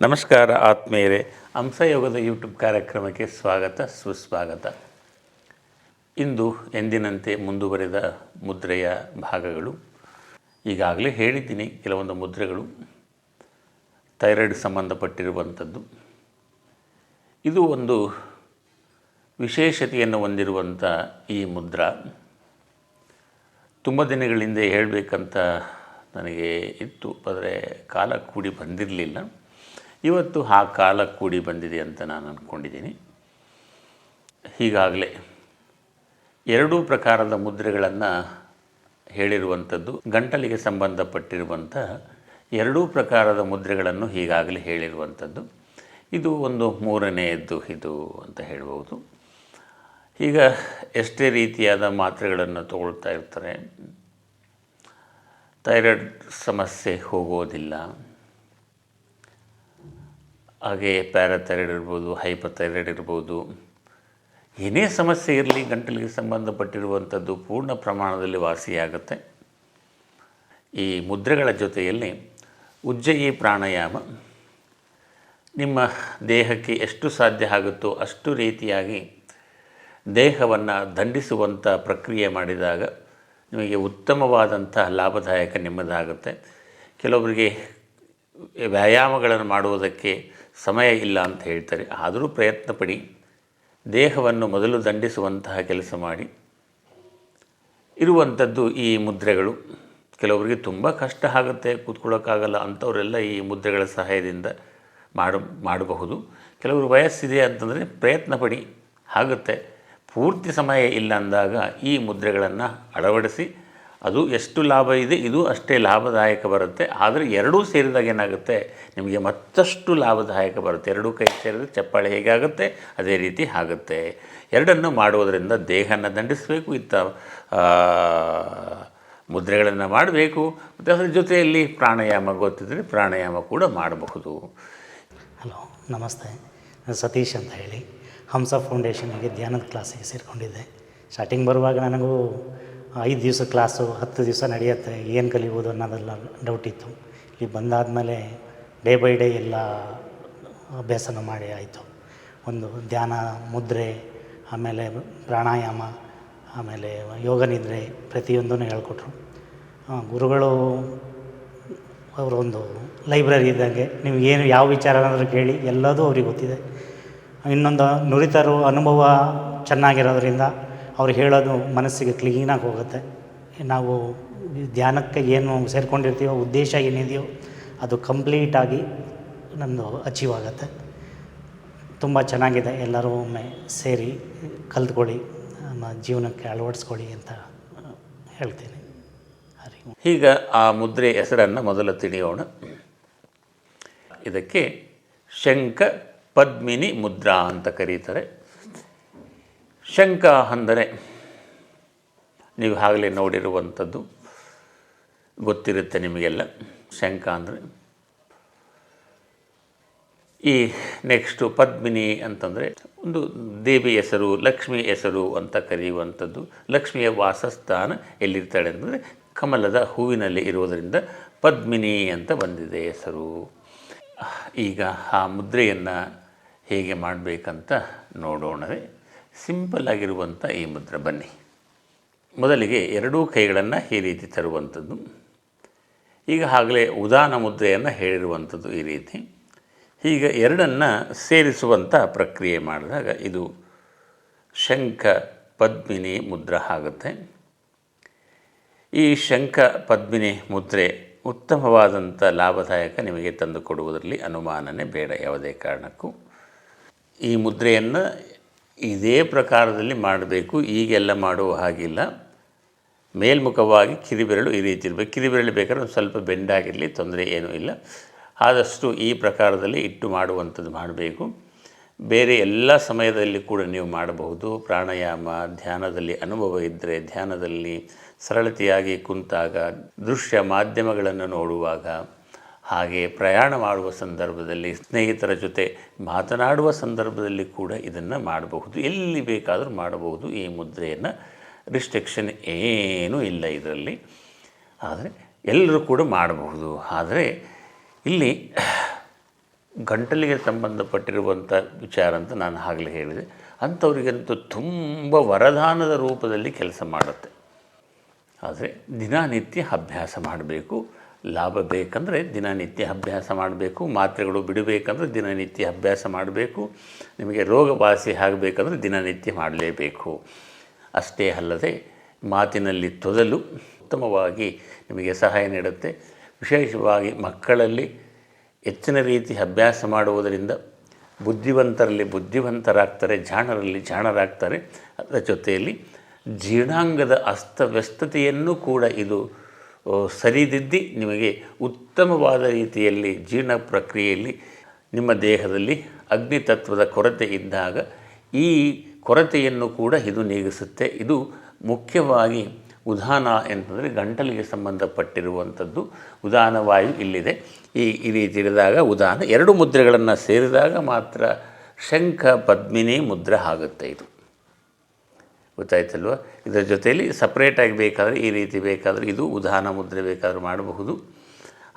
ನಮಸ್ಕಾರ ಆತ್ಮೀಯರೇ, ಹಂಸಯೋಗದ ಯೂಟ್ಯೂಬ್ ಕಾರ್ಯಕ್ರಮಕ್ಕೆ ಸ್ವಾಗತ ಸುಸ್ವಾಗತ. ಇಂದು ಎಂದಿನಂತೆ ಮುಂದುವರೆದ ಮುದ್ರೆಯ ಭಾಗಗಳು. ಈಗಾಗಲೇ ಹೇಳಿದ್ದೀನಿ, ಕೆಲವೊಂದು ಮುದ್ರೆಗಳು ಥೈರಾಯ್ಡ್ ಸಂಬಂಧಪಟ್ಟಿರುವಂಥದ್ದು. ಇದು ಒಂದು ವಿಶೇಷತೆಯನ್ನು ಹೊಂದಿರುವಂಥ ಈ ಮುದ್ರಾ ತುಂಬ ದಿನಗಳಿಂದ ಹೇಳಬೇಕಂತ ನನಗೆ ಇತ್ತು, ಆದರೆ ಕಾಲ ಕೂಡಿ ಬಂದಿರಲಿಲ್ಲ. ಇವತ್ತು ಆ ಕಾಲ ಕೂಡಿ ಬಂದಿದೆ ಅಂತ ನಾನು ಅಂದ್ಕೊಂಡಿದ್ದೀನಿ. ಈಗಾಗಲೇ ಎರಡೂ ಪ್ರಕಾರದ ಮುದ್ರೆಗಳನ್ನು ಹೇಳಿರುವಂಥದ್ದು, ಗಂಟಲಿಗೆ ಸಂಬಂಧಪಟ್ಟಿರುವಂಥ ಎರಡೂ ಪ್ರಕಾರದ ಮುದ್ರೆಗಳನ್ನು ಈಗಾಗಲೇ ಹೇಳಿರುವಂಥದ್ದು. ಇದು ಒಂದು ಮೂರನೆಯದ್ದು ಇದು ಅಂತ ಹೇಳ್ಬೋದು. ಈಗ ಎಷ್ಟೇ ರೀತಿಯಾದ ಮಾತ್ರೆಗಳನ್ನು ತಗೊಳ್ತಾ ಇರ್ತಾರೆ, ಥೈರಾಯ್ಡ್ ಸಮಸ್ಯೆ ಹೋಗೋದಿಲ್ಲ. ಹಾಗೆ ಪ್ಯಾರಾಥೈರಾಯ್ಡ್ ಇರ್ಬೋದು, ಹೈಪರ್ಥೈರಾಯ್ಡ್ ಇರ್ಬೋದು, ಏನೇ ಸಮಸ್ಯೆ ಇರಲಿ ಗಂಟಲಿಗೆ ಸಂಬಂಧಪಟ್ಟಿರುವಂಥದ್ದು ಪೂರ್ಣ ಪ್ರಮಾಣದಲ್ಲಿ ವಾಸಿಯಾಗುತ್ತೆ. ಈ ಮುದ್ರೆಗಳ ಜೊತೆಯಲ್ಲಿ ಉಜ್ಜಯಿ ಪ್ರಾಣಾಯಾಮ ನಿಮ್ಮ ದೇಹಕ್ಕೆ ಎಷ್ಟು ಸಾಧ್ಯ ಆಗುತ್ತೋ ಅಷ್ಟು ರೀತಿಯಾಗಿ ದೇಹವನ್ನು ದಂಡಿಸುವಂಥ ಪ್ರಕ್ರಿಯೆ ಮಾಡಿದಾಗ ನಿಮಗೆ ಉತ್ತಮವಾದಂಥ ಲಾಭದಾಯಕ ನಿಮ್ಮದಾಗುತ್ತೆ. ಕೆಲವರಿಗೆ ವ್ಯಾಯಾಮಗಳನ್ನು ಮಾಡುವುದಕ್ಕೆ ಸಮಯ ಇಲ್ಲ ಅಂತ ಹೇಳ್ತಾರೆ, ಆದರೂ ಪ್ರಯತ್ನ ಪಡಿ. ದೇಹವನ್ನು ಮೊದಲು ದಂಡಿಸುವಂತಹ ಕೆಲಸ ಮಾಡಿ. ಇರುವಂಥದ್ದು ಈ ಮುದ್ರೆಗಳು. ಕೆಲವರಿಗೆ ತುಂಬ ಕಷ್ಟ ಆಗುತ್ತೆ, ಕೂತ್ಕೊಳ್ಳೋಕ್ಕಾಗಲ್ಲ ಅಂಥವರೆಲ್ಲ ಈ ಮುದ್ರೆಗಳ ಸಹಾಯದಿಂದ ಮಾಡಬಹುದು. ಕೆಲವರು ವಯಸ್ಸಿದೆ ಅಂತಂದರೆ ಪ್ರಯತ್ನ ಪಡಿ, ಆಗುತ್ತೆ. ಪೂರ್ತಿ ಸಮಯ ಇಲ್ಲ ಅಂದಾಗ ಈ ಮುದ್ರೆಗಳನ್ನು ಅಳವಡಿಸಿ, ಅದು ಎಷ್ಟು ಲಾಭ ಇದೆ ಇದು ಅಷ್ಟೇ ಲಾಭದಾಯಕ ಬರುತ್ತೆ. ಆದರೆ ಎರಡೂ ಸೇರಿದಾಗ ಏನಾಗುತ್ತೆ, ನಿಮಗೆ ಮತ್ತಷ್ಟು ಲಾಭದಾಯಕ ಬರುತ್ತೆ. ಎರಡೂ ಕೈ ಸೇರಿದರೆ ಚಪ್ಪಾಳೆ ಹೇಗಾಗುತ್ತೆ ಅದೇ ರೀತಿ ಆಗುತ್ತೆ. ಎರಡನ್ನು ಮಾಡುವುದರಿಂದ ದೇಹನ ದಂಡಿಸಬೇಕು, ಇತ್ತ ಮುದ್ರೆಗಳನ್ನು ಮಾಡಬೇಕು, ಮತ್ತು ಅದರ ಜೊತೆಯಲ್ಲಿ ಪ್ರಾಣಾಯಾಮ ಗೊತ್ತಿದ್ದರೆ ಪ್ರಾಣಾಯಾಮ ಕೂಡ ಮಾಡಬಹುದು. ಹಲೋ, ನಮಸ್ತೆ. ಸತೀಶ್ ಅಂತ ಹೇಳಿ ಹಂಸ ಫೌಂಡೇಶನ್ಗೆ ಧ್ಯಾನದ ಕ್ಲಾಸಿಗೆ ಸೇರಿಕೊಂಡಿದ್ದೆ. ಸ್ಟಾರ್ಟಿಂಗ್ ಬರುವಾಗ ನನಗೂ 5 ದಿವಸ ಕ್ಲಾಸು 10 ದಿವಸ ನಡೆಯುತ್ತೆ, ಏನು ಕಲಿಬೋದು ಅನ್ನೋದೆಲ್ಲ ಡೌಟ್ ಇತ್ತು. ಇಲ್ಲಿ ಬಂದಾದಮೇಲೆ ಡೇ ಬೈ ಡೇ ಎಲ್ಲ ಅಭ್ಯಾಸನ ಮಾಡಿ ಆಯಿತು. ಒಂದು ಧ್ಯಾನ, ಮುದ್ರೆ, ಆಮೇಲೆ ಪ್ರಾಣಾಯಾಮ, ಆಮೇಲೆ ಯೋಗ ನಿದ್ರೆ ಪ್ರತಿಯೊಂದೂ ಹೇಳ್ಕೊಟ್ರು. ಗುರುಗಳು ಅವರೊಂದು ಲೈಬ್ರರಿ ಇದ್ದಂಗೆ, ನೀವು ಏನು ಯಾವ ವಿಚಾರನಾದರೂ ಕೇಳಿ ಎಲ್ಲದೂ ಅವ್ರಿಗೆ ಗೊತ್ತಿದೆ. ಇನ್ನೊಂದು ನುರಿತರು ಅನುಭವ ಚೆನ್ನಾಗಿರೋದ್ರಿಂದ ಅವ್ರು ಹೇಳೋದು ಮನಸ್ಸಿಗೆ ಕ್ಲೀನಾಗಿ ಹೋಗುತ್ತೆ. ನಾವು ಧ್ಯಾನಕ್ಕೆ ಏನು ಸೇರಿಕೊಂಡಿರ್ತೀವೋ ಉದ್ದೇಶ ಏನಿದೆಯೋ ಅದು ಕಂಪ್ಲೀಟಾಗಿ ನಮ್ಮದು ಅಚೀವ್ ಆಗುತ್ತೆ. ತುಂಬ ಚೆನ್ನಾಗಿದೆ. ಎಲ್ಲರೂ ಒಮ್ಮೆ ಸೇರಿ ಕಲ್ತ್ಕೊಳ್ಳಿ, ನಮ್ಮ ಜೀವನಕ್ಕೆ ಅಳವಡಿಸ್ಕೊಳ್ಳಿ ಅಂತ ಹೇಳ್ತೀನಿ. ಈಗ ಆ ಮುದ್ರೆ ಹೆಸರನ್ನು ಮೊದಲು ತಿಳಿಯೋಣ. ಇದಕ್ಕೆ ಶಂಖ ಪದ್ಮಿನಿ ಮುದ್ರಾ ಅಂತ ಕರೀತಾರೆ. ಶಂಖ ಅಂದರೆ ನೀವು ಆಗಲೇ ನೋಡಿರುವಂಥದ್ದು ಗೊತ್ತಿರುತ್ತೆ ನಿಮಗೆಲ್ಲ. ಶಂಖ ಅಂದರೆ ಈ ನೆಕ್ಸ್ಟು ಪದ್ಮಿನಿ ಅಂತಂದರೆ ಒಂದು ದೇವಿ ಹೆಸರು, ಲಕ್ಷ್ಮಿ ಹೆಸರು ಅಂತ ಕರೆಯುವಂಥದ್ದು. ಲಕ್ಷ್ಮಿಯ ವಾಸಸ್ಥಾನ ಎಲ್ಲಿರ್ತಾಳೆ ಅಂತಂದರೆ ಕಮಲದ ಹೂವಿನಲ್ಲಿ ಇರುವುದರಿಂದ ಪದ್ಮಿನಿ ಅಂತ ಬಂದಿದೆ ಹೆಸರು. ಈಗ ಆ ಮುದ್ರೆಯನ್ನು ಹೇಗೆ ಮಾಡಬೇಕಂತ ನೋಡೋಣವೇ. ಸಿಂಪಲ್ ಆಗಿರುವಂಥ ಈ ಮುದ್ರೆ. ಬನ್ನಿ, ಮೊದಲಿಗೆ ಎರಡೂ ಕೈಗಳನ್ನು ಈ ರೀತಿ ತರುವಂಥದ್ದು. ಈಗ ಆಗಲೇ ಉದಾನ ಮುದ್ರೆಯನ್ನು ಹೇಳಿರುವಂಥದ್ದು ಈ ರೀತಿ. ಈಗ ಎರಡನ್ನು ಸೇರಿಸುವಂಥ ಪ್ರಕ್ರಿಯೆ ಮಾಡಿದಾಗ ಇದು ಶಂಖ ಪದ್ಮಿನಿ ಮುದ್ರೆ ಆಗುತ್ತೆ. ಈ ಶಂಖ ಪದ್ಮಿನಿ ಮುದ್ರೆ ಉತ್ತಮವಾದಂಥ ಲಾಭದಾಯಕ ನಿಮಗೆ ತಂದುಕೊಡುವುದರಲ್ಲಿ ಅನುಮಾನನೇ ಬೇಡ ಯಾವುದೇ ಕಾರಣಕ್ಕೂ. ಈ ಮುದ್ರೆಯನ್ನು ಇದೇ ಪ್ರಕಾರದಲ್ಲಿ ಮಾಡಬೇಕು, ಈಗೆಲ್ಲ ಮಾಡುವ ಹಾಗಿಲ್ಲ. ಮೇಲ್ಮುಖವಾಗಿ ಕಿರಿಬೆರಳು ಈ ರೀತಿ ಇರಬೇಕು. ಕಿರಿಬೆರಳು ಬೇಕಾದ್ರೆ ಒಂದು ಸ್ವಲ್ಪ ಬೆಂಡಾಗಿರಲಿ, ತೊಂದರೆ ಏನೂ ಇಲ್ಲ. ಆದಷ್ಟು ಈ ಪ್ರಕಾರದಲ್ಲಿ ಇಟ್ಟು ಮಾಡುವಂಥದ್ದು ಮಾಡಬೇಕು. ಬೇರೆ ಎಲ್ಲ ಸಮಯದಲ್ಲಿ ಕೂಡ ನೀವು ಮಾಡಬಹುದು. ಪ್ರಾಣಾಯಾಮ, ಧ್ಯಾನದಲ್ಲಿ ಅನುಭವ ಇದ್ದರೆ ಧ್ಯಾನದಲ್ಲಿ, ಸರಳತೆಯಾಗಿ ಕುಂತಾಗ, ದೃಶ್ಯ ಮಾಧ್ಯಮಗಳನ್ನು ನೋಡುವಾಗ, ಹಾಗೆ ಪ್ರಯಾಣ ಮಾಡುವ ಸಂದರ್ಭದಲ್ಲಿ, ಸ್ನೇಹಿತರ ಜೊತೆ ಮಾತನಾಡುವ ಸಂದರ್ಭದಲ್ಲಿ ಕೂಡ ಇದನ್ನು ಮಾಡಬಹುದು. ಎಲ್ಲಿ ಬೇಕಾದರೂ ಮಾಡಬಹುದು ಈ ಮುದ್ರೆಯನ್ನು. ರಿಸ್ಟ್ರಿಕ್ಷನ್ ಏನೂ ಇಲ್ಲ ಇದರಲ್ಲಿ. ಆದರೆ ಎಲ್ಲರೂ ಕೂಡ ಮಾಡಬಹುದು. ಆದರೆ ಇಲ್ಲಿ ಗಂಟಲಿಗೆ ಸಂಬಂಧಪಟ್ಟಿರುವಂಥ ವಿಚಾರ ಅಂತ ನಾನು ಆಗಲೇ ಹೇಳಿದೆ. ಅಂಥವರಿಗಂತೂ ತುಂಬ ವರದಾನದ ರೂಪದಲ್ಲಿ ಕೆಲಸ ಮಾಡುತ್ತೆ. ಆದರೆ ದಿನನಿತ್ಯ ಅಭ್ಯಾಸ ಮಾಡಬೇಕು. ಲಾಭ ಬೇಕಂದರೆ ದಿನನಿತ್ಯ ಅಭ್ಯಾಸ ಮಾಡಬೇಕು. ಮಾತ್ರೆಗಳು ಬಿಡಬೇಕಂದ್ರೆ ದಿನನಿತ್ಯ ಅಭ್ಯಾಸ ಮಾಡಬೇಕು. ನಿಮಗೆ ರೋಗವಾಸಿ ಆಗಬೇಕಂದ್ರೆ ದಿನನಿತ್ಯ ಮಾಡಲೇಬೇಕು. ಅಷ್ಟೇ ಅಲ್ಲದೆ ಮಾತಿನಲ್ಲಿ ತೊದಲು ಉತ್ತಮವಾಗಿ ನಿಮಗೆ ಸಹಾಯ ನೀಡುತ್ತೆ. ವಿಶೇಷವಾಗಿ ಮಕ್ಕಳಲ್ಲಿ ಹೆಚ್ಚಿನ ರೀತಿ ಅಭ್ಯಾಸ ಮಾಡುವುದರಿಂದ ಬುದ್ಧಿವಂತರಲ್ಲಿ ಬುದ್ಧಿವಂತರಾಗ್ತಾರೆ, ಜಾಣರಲ್ಲಿ ಜಾಣರಾಗ್ತಾರೆ. ಅದರ ಜೊತೆಯಲ್ಲಿ ಜೀರ್ಣಾಂಗದ ಅಸ್ತವ್ಯಸ್ತತೆಯನ್ನು ಕೂಡ ಇದು ಸರಿದಿದ್ದಿ ನಿಮಗೆ ಉತ್ತಮವಾದ ರೀತಿಯಲ್ಲಿ ಜೀರ್ಣ ಪ್ರಕ್ರಿಯೆಯಲ್ಲಿ ನಿಮ್ಮ ದೇಹದಲ್ಲಿ ಅಗ್ನಿತತ್ವದ ಕೊರತೆ ಇದ್ದಾಗ ಈ ಕೊರತೆಯನ್ನು ಕೂಡ ಇದು ನೀಗಿಸುತ್ತೆ. ಇದು ಮುಖ್ಯವಾಗಿ ಉದಾನ ಅಂತಂದರೆ ಗಂಟಲಿಗೆ ಸಂಬಂಧಪಟ್ಟಿರುವಂಥದ್ದು. ಉದಾನವಾಯು ಇಲ್ಲಿದೆ. ಈ ರೀತಿ ಇರಿದಾಗ ಉದಾನ 2 ಮುದ್ರೆಗಳನ್ನು ಸೇರಿದಾಗ ಮಾತ್ರ ಶಂಖ ಪದ್ಮಿನಿ ಮುದ್ರೆ ಆಗುತ್ತೆ. ಇದು ಗೊತ್ತಾಯ್ತಲ್ವ? ಇದರ ಜೊತೆಯಲ್ಲಿ ಸಪ್ರೇಟಾಗಿ ಬೇಕಾದರೆ ಈ ರೀತಿ ಬೇಕಾದರೂ ಇದು ಉದಾನ ಮುದ್ರೆ ಬೇಕಾದರೂ ಮಾಡಬಹುದು.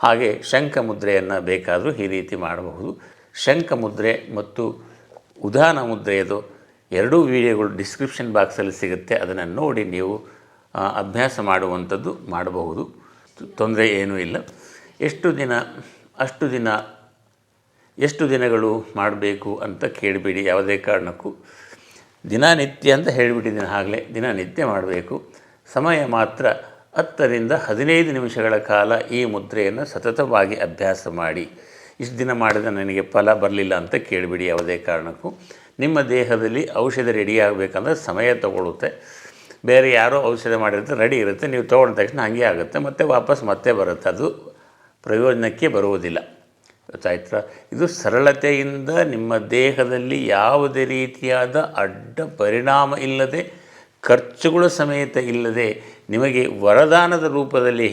ಹಾಗೆ ಶಂಖ ಮುದ್ರೆಯನ್ನು ಬೇಕಾದರೂ ಈ ರೀತಿ ಮಾಡಬಹುದು. ಶಂಖ ಮುದ್ರೆ ಮತ್ತು ಉದಾನ ಮುದ್ರೆಯದು 2 ವಿಡಿಯೋಗಳು ಡಿಸ್ಕ್ರಿಪ್ಷನ್ ಬಾಕ್ಸಲ್ಲಿ ಸಿಗುತ್ತೆ. ಅದನ್ನು ನೋಡಿ ನೀವು ಅಭ್ಯಾಸ ಮಾಡುವಂಥದ್ದು ಮಾಡಬಹುದು. ತೊಂದರೆ ಏನೂ ಇಲ್ಲ. ಎಷ್ಟು ದಿನಗಳು ಮಾಡಬೇಕು ಅಂತ ಕೇಳಬೇಡಿ. ಯಾವುದೇ ಕಾರಣಕ್ಕೂ ದಿನನಿತ್ಯ ಅಂತ ಹೇಳಿಬಿಟ್ಟಿದ್ದೀನಿ ಆಗಲೇ. ದಿನನಿತ್ಯ ಮಾಡಬೇಕು. ಸಮಯ ಮಾತ್ರ 10ರಿಂದ 15 ನಿಮಿಷಗಳ ಕಾಲ ಈ ಮುದ್ರೆಯನ್ನು ಸತತವಾಗಿ ಅಭ್ಯಾಸ ಮಾಡಿ. ಇಷ್ಟು ದಿನ ಮಾಡಿದ ನನಗೆ ಫಲ ಬರಲಿಲ್ಲ ಅಂತ ಕೇಳಿಬಿಡಿ. ಯಾವುದೇ ಕಾರಣಕ್ಕೂ ನಿಮ್ಮ ದೇಹದಲ್ಲಿ ಔಷಧ ರೆಡಿ ಆಗಬೇಕಂದ್ರೆ ಸಮಯ ತಗೊಳ್ಳುತ್ತೆ. ಬೇರೆ ಯಾರೋ ಔಷಧ ಮಾಡಿರುತ್ತೆ, ರೆಡಿ ಇರುತ್ತೆ, ನೀವು ತೊಗೊಂಡ ತಕ್ಷಣ ಹಾಗೆ ಆಗುತ್ತೆ, ಮತ್ತೆ ಬರುತ್ತೆ. ಅದು ಪ್ರಯೋಜನಕ್ಕೆ ಬರುವುದಿಲ್ಲ. ಗೊತ್ತಾಯ್ತಾ? ಇದು ಸರಳತೆಯಿಂದ ನಿಮ್ಮ ದೇಹದಲ್ಲಿ ಯಾವುದೇ ರೀತಿಯಾದ ಅಡ್ಡ ಪರಿಣಾಮ ಇಲ್ಲದೆ, ಖರ್ಚುಗಳ ಸಮೇತ ಇಲ್ಲದೆ ನಿಮಗೆ ವರದಾನದ ರೂಪದಲ್ಲಿ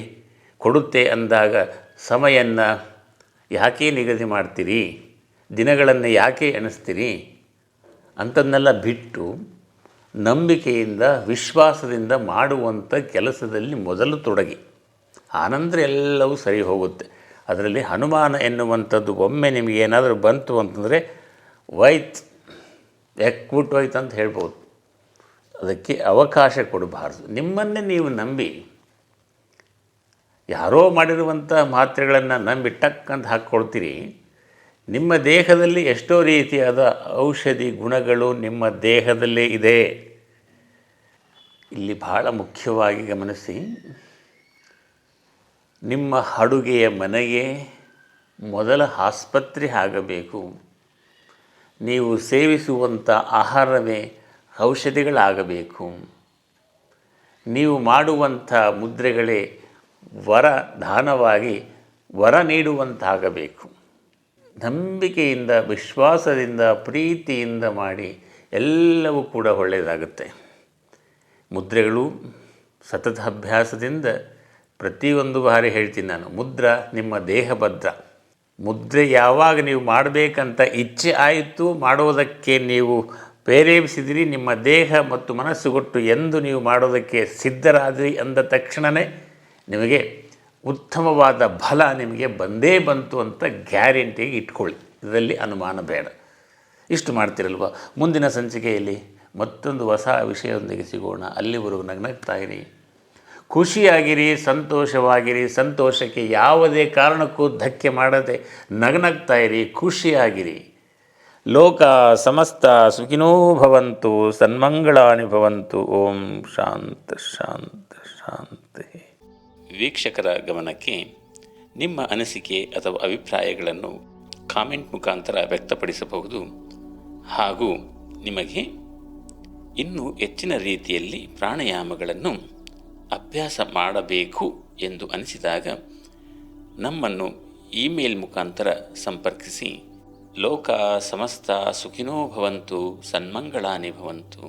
ಕೊಡುತ್ತೆ ಅಂದಾಗ ಸಮಯನ್ನು ಯಾಕೆ ನಿಗದಿ ಮಾಡ್ತೀರಿ, ದಿನಗಳನ್ನು ಯಾಕೆ ಎಣಿಸ್ತೀರಿ ಅಂಥದ್ದನ್ನೆಲ್ಲ ಬಿಟ್ಟು ನಂಬಿಕೆಯಿಂದ ವಿಶ್ವಾಸದಿಂದ ಮಾಡುವಂಥ ಕೆಲಸದಲ್ಲಿ ಮೊದಲು ತೊಡಗಿ. ಆನಂತರ ಎಲ್ಲವೂ ಸರಿ ಹೋಗುತ್ತೆ. ಅದರಲ್ಲಿ ಅನುಮಾನ ಎನ್ನುವಂಥದ್ದು ಒಮ್ಮೆ ನಿಮಗೇನಾದರೂ ಬಂತು ಅಂತಂದರೆ ಹೋಯ್ತು ಅಂತ ಹೇಳ್ಬೋದು. ಅದಕ್ಕೆ ಅವಕಾಶ ಕೊಡಬಾರ್ದು. ನಿಮ್ಮನ್ನೇ ನೀವು ನಂಬಿ, ಯಾರೋ ಮಾಡಿರುವಂಥ ಮಾತ್ರೆಗಳನ್ನು ನಂಬಿ ಟಕ್ ಅಂತ ಹಾಕ್ಕೊಳ್ತೀರಿ. ನಿಮ್ಮ ದೇಹದಲ್ಲಿ ಎಷ್ಟೋ ರೀತಿಯಾದ ಔಷಧಿ ಗುಣಗಳು ನಿಮ್ಮ ದೇಹದಲ್ಲೇ ಇದೆ. ಇಲ್ಲಿ ಬಹಳ ಮುಖ್ಯವಾಗಿ ಗಮನಿಸಿ, ನಿಮ್ಮ ಅಡುಗೆಯ ಮನೆಗೆ ಮೊದಲ ಆಸ್ಪತ್ರೆ ಆಗಬೇಕು. ನೀವು ಸೇವಿಸುವಂಥ ಆಹಾರವೇ ಔಷಧಿಗಳಾಗಬೇಕು. ನೀವು ಮಾಡುವಂಥ ಮುದ್ರೆಗಳೇ ವರದಾನವಾಗಿ ವರ ನೀಡುವಂತಾಗಬೇಕು. ನಂಬಿಕೆಯಿಂದ, ವಿಶ್ವಾಸದಿಂದ, ಪ್ರೀತಿಯಿಂದ ಮಾಡಿ, ಎಲ್ಲವೂ ಕೂಡ ಒಳ್ಳೆಯದಾಗುತ್ತೆ. ಮುದ್ರೆಗಳು ಸತತ ಅಭ್ಯಾಸದಿಂದ ಪ್ರತಿಯೊಂದು ಬಾರಿ ಹೇಳ್ತೀನಿ ನಾನು, ಮುದ್ರಾ ನಿಮ್ಮ ದೇಹ ಭದ್ರ. ಮುದ್ರೆ ಯಾವಾಗ ನೀವು ಮಾಡಬೇಕಂತ ಇಚ್ಛೆ ಆಯಿತು, ಮಾಡೋದಕ್ಕೆ ನೀವು ಪ್ರೇರೇಪಿಸಿದಿರಿ, ನಿಮ್ಮ ದೇಹ ಮತ್ತು ಮನಸ್ಸುಗೊಟ್ಟು ಎಂದು ನೀವು ಮಾಡೋದಕ್ಕೆ ಸಿದ್ಧರಾದಿರಿ ಅಂದ ತಕ್ಷಣವೇ ನಿಮಗೆ ಉತ್ತಮವಾದ ಫಲ ನಿಮಗೆ ಬಂದೇ ಬಂತು ಅಂತ ಗ್ಯಾರಂಟಿಯಾಗಿ ಇಟ್ಕೊಳ್ಳಿ. ಇದರಲ್ಲಿ ಅನುಮಾನ ಬೇಡ. ಇಷ್ಟು ಮಾಡ್ತಿರಲ್ವ? ಮುಂದಿನ ಸಂಚಿಕೆಯಲ್ಲಿ ಮತ್ತೊಂದು ಹೊಸ ವಿಷಯದೊಂದಿಗೆ ಸಿಗೋಣ. ಅಲ್ಲಿವರೆಗೂ ನಗ್ನಗ್ತಾಯಿರಿ, ಖುಷಿಯಾಗಿರಿ, ಸಂತೋಷವಾಗಿರಿ. ಸಂತೋಷಕ್ಕೆ ಯಾವುದೇ ಕಾರಣಕ್ಕೂ ಧಕ್ಕೆ ಮಾಡದೆ ನಗ್ನಗ್ತಾಯಿರಿ, ಖುಷಿಯಾಗಿರಿ. ಲೋಕ ಸಮಸ್ತ ಸುಖಿನೋ ಭವಂತು, ಸನ್ಮಂಗಳಾನಿ ಭವಂತು. ಓಂ ಶಾಂತ ಶಾಂತ ಶಾಂತಿ. ವೀಕ್ಷಕರ ಗಮನಕ್ಕೆ ನಿಮ್ಮ ಅನಿಸಿಕೆ ಅಥವಾ ಅಭಿಪ್ರಾಯಗಳನ್ನು ಕಾಮೆಂಟ್ ಮುಖಾಂತರ ವ್ಯಕ್ತಪಡಿಸಬಹುದು. ಹಾಗೂ ನಿಮಗೆ ಇನ್ನೂ ಹೆಚ್ಚಿನ ರೀತಿಯಲ್ಲಿ ಪ್ರಾಣಾಯಾಮಗಳನ್ನು ಅಭ್ಯಾಸ ಮಾಡಬೇಕು ಎಂದು ಅನಿಸಿದಾಗ ನಮ್ಮನ್ನು ಇಮೇಲ್ ಮುಖಾಂತರ ಸಂಪರ್ಕಿಸಿ. ಲೋಕ ಸಮಸ್ತ ಸುಖಿನೋ ಭವಂತು, ಸನ್ಮಂಗಳಾನಿ ಭವಂತು.